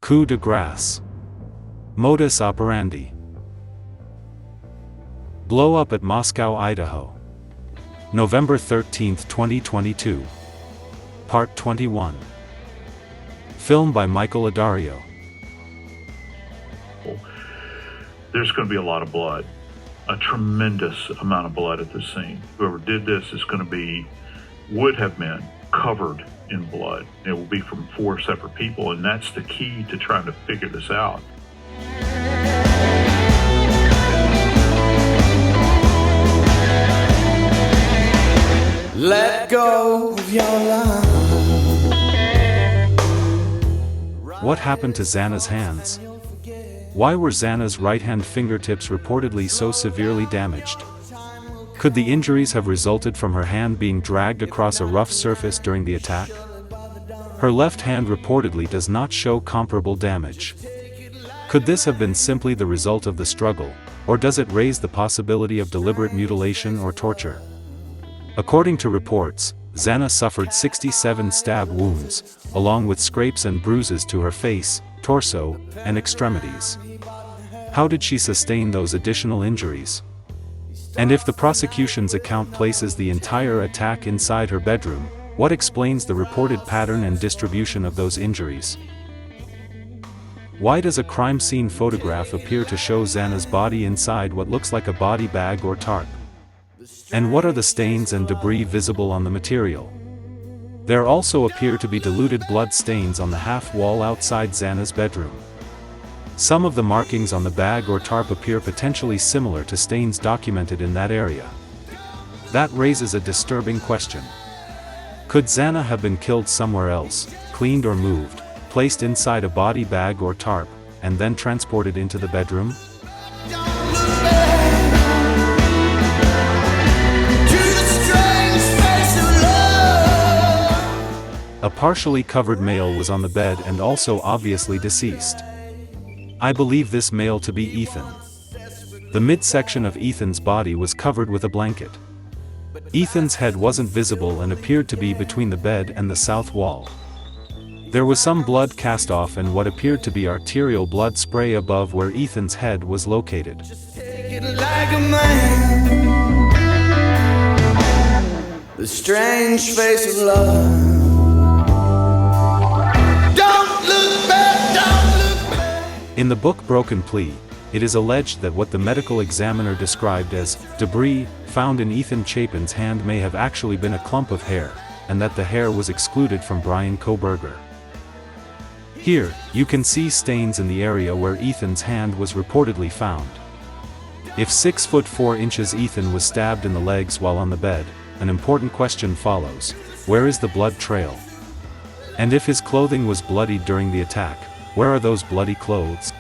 Coup de grâce. Modus Operandi. Blow up at Moscow, Idaho. November 13, 2022. Part 21. Film by Michael Addario. There's going to be a lot of blood. A tremendous amount of blood at the scene. Whoever did this would have been covered in blood. It will be from 4 separate people, and that's the key to trying to figure this out. Let go of your love. What happened to Xana's hands? Why were Xana's right-hand fingertips reportedly so severely damaged? Could the injuries have resulted from her hand being dragged across a rough surface during the attack? Her left hand reportedly does not show comparable damage. Could this have been simply the result of the struggle, or does it raise the possibility of deliberate mutilation or torture? According to reports, Xana suffered 67 stab wounds, along with scrapes and bruises to her face, torso, and extremities. How did she sustain those additional injuries? And if the prosecution's account places the entire attack inside her bedroom, what explains the reported pattern and distribution of those injuries? Why does a crime scene photograph appear to show Xana's body inside what looks like a body bag or tarp? And what are the stains and debris visible on the material? There also appear to be diluted blood stains on the half wall outside Xana's bedroom. Some of the markings on the bag or tarp appear potentially similar to stains documented in that area. That raises a disturbing question. Could Xana have been killed somewhere else, cleaned or moved, placed inside a body bag or tarp, and then transported into the bedroom? A partially covered male was on the bed and also obviously deceased. I believe this male to be Ethan. The midsection of Ethan's body was covered with a blanket. Ethan's head wasn't visible and appeared to be between the bed and the south wall. There was some blood cast off and what appeared to be arterial blood spray above where Ethan's head was located. The strange face of love. In the book Broken Plea, it is alleged that what the medical examiner described as debris found in Ethan Chapin's hand may have actually been a clump of hair, and that the hair was excluded from Brian Kohberger. Here, you can see stains in the area where Ethan's hand was reportedly found. If 6 foot 4 inches Ethan was stabbed in the legs while on the bed, an important question follows: where is the blood trail? And if his clothing was bloodied during the attack, where are those bloody clothes?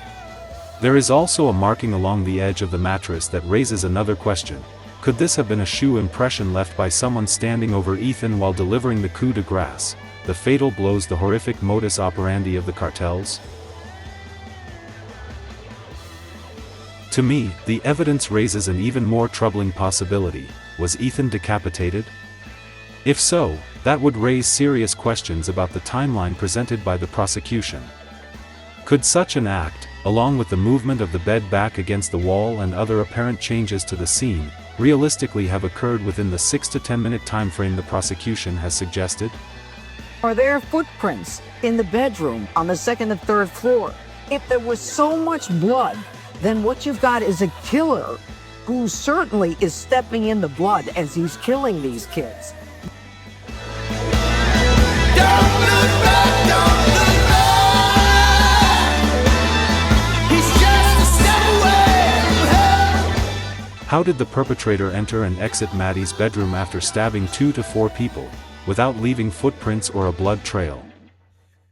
There is also a marking along the edge of the mattress that raises another question. Could this have been a shoe impression left by someone standing over Ethan while delivering the coup de grâce, the fatal blows, the horrific modus operandi of the cartels? To me, the evidence raises an even more troubling possibility. Was Ethan decapitated? If so, that would raise serious questions about the timeline presented by the prosecution. Could such an act, along with the movement of the bed back against the wall and other apparent changes to the scene, realistically have occurred within the 6 to 10 minute time frame the prosecution has suggested? Are there footprints in the bedroom on the 2nd and 3rd floor? If there was so much blood, then what you've got is a killer who certainly is stepping in the blood as he's killing these kids. Don't look back, don't look back. How did the perpetrator enter and exit Maddie's bedroom after stabbing 2 to 4 people, without leaving footprints or a blood trail?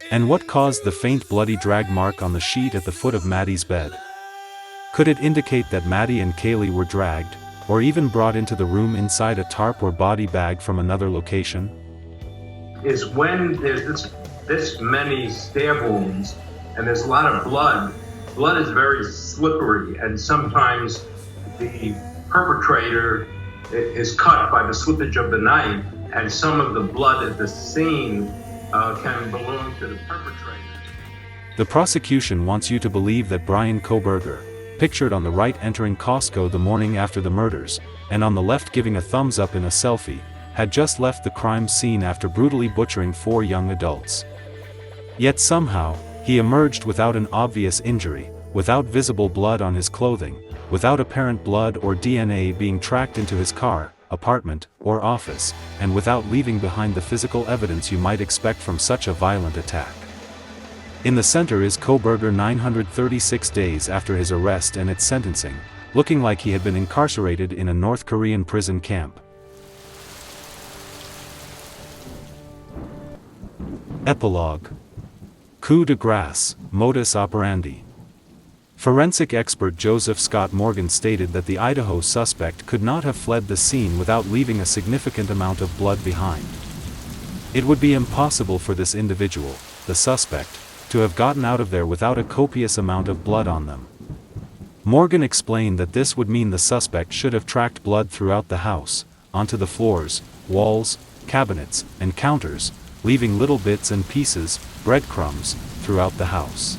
And what caused the faint bloody drag mark on the sheet at the foot of Maddie's bed? Could it indicate that Maddie and Kaylee were dragged, or even brought into the room inside a tarp or body bag from another location? Is when there's this many stab wounds, and there's a lot of blood. Blood is very slippery, and sometimes the perpetrator is cut by the slippage of the knife, and some of the blood at the scene can belong to the perpetrator. The prosecution wants you to believe that Brian Kohberger, pictured on the right entering Costco the morning after the murders, and on the left giving a thumbs up in a selfie, had just left the crime scene after brutally butchering 4 young adults. Yet somehow, he emerged without an obvious injury, without visible blood on his clothing, without apparent blood or DNA being tracked into his car, apartment, or office, and without leaving behind the physical evidence you might expect from such a violent attack. In the center is Kohberger 936 days after his arrest and its sentencing, looking like he had been incarcerated in a North Korean prison camp. Epilogue. Coup de grâce, Modus Operandi. Forensic expert Joseph Scott Morgan stated that the Idaho suspect could not have fled the scene without leaving a significant amount of blood behind. It would be impossible for this individual, the suspect, to have gotten out of there without a copious amount of blood on them. Morgan explained that this would mean the suspect should have tracked blood throughout the house, onto the floors, walls, cabinets, and counters, leaving little bits and pieces, breadcrumbs, throughout the house.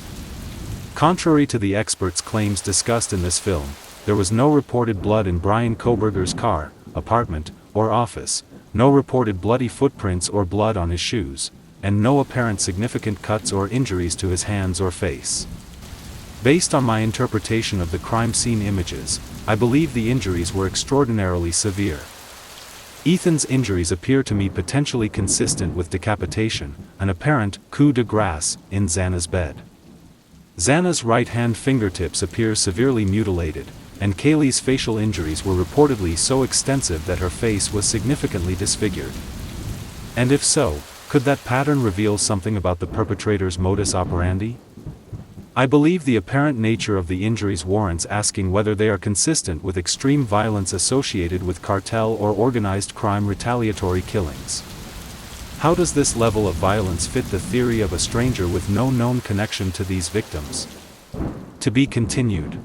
Contrary to the expert's claims discussed in this film, there was no reported blood in Brian Kohberger's car, apartment, or office, no reported bloody footprints or blood on his shoes, and no apparent significant cuts or injuries to his hands or face. Based on my interpretation of the crime scene images, I believe the injuries were extraordinarily severe. Ethan's injuries appear to me potentially consistent with decapitation, an apparent coup de grâce in Xana's bed. Xana's right-hand fingertips appear severely mutilated, and Kaylee's facial injuries were reportedly so extensive that her face was significantly disfigured. And if so, could that pattern reveal something about the perpetrator's modus operandi? I believe the apparent nature of the injuries warrants asking whether they are consistent with extreme violence associated with cartel or organized crime retaliatory killings. How does this level of violence fit the theory of a stranger with no known connection to these victims? To be continued.